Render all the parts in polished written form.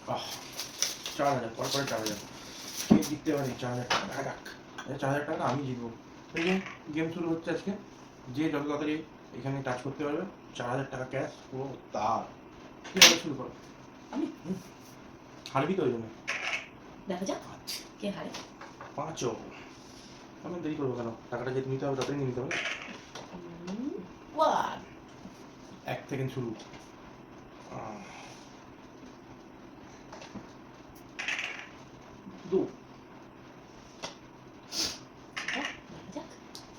4,000 পরে 4,000 কে জিততে পারি 4,000 টাকা 4,000 টাকা আমি জিতবো। এই যে গেম শুরু হচ্ছে আজকে, যে যত তাড়াতাড়ি এখানে টাচ করতে পারবে 4,000 টাকা ক্যাশ পুরো তার। কিভাবে শুরু করো? আমি হারবি তো ওই জন্য। দেখা যাক কে হারে। 5 আমি দেরি করবো কেন? টাকাটা যেতে নিতে হবে তাড়াতাড়ি নিয়ে নিতে হবে। 1 1 সেকেন্ড শুরু। দু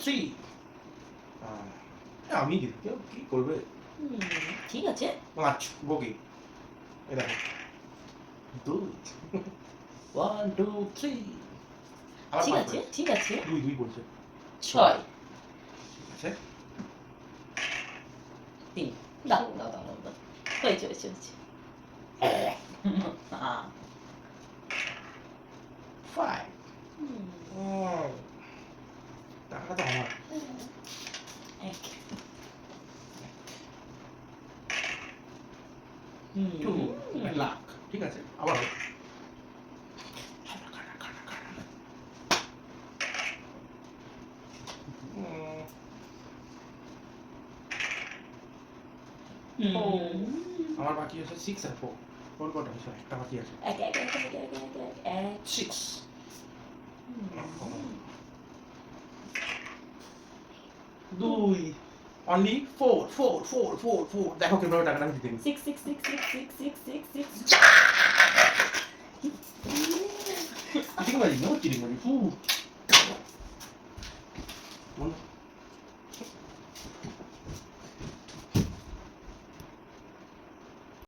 3 আমি জিততে কি করবে? ঠিক আছে 5 বগি। এই দেখো 2 1 2 3 আবার ঠিক 5 আছে ঠিক আছে 2 2 বলছে 6 ঠিক আছে 3 দাও দাও দাও দাও হয়েছে হয়েছে হয়েছে 5 টাকা তো আমার। 2 লাখ ঠিক আছে আবার আমার বাকি আছে 6 আর 4 4 কটা আছে? একটা বাকি আছে 6 2 only 4 4 4 4 4 দেখো কিভাবে টাকাটা আমি জিতে নিই 6 6 6 6 6 6 6 চিটিং মারি নো চিটিং মারি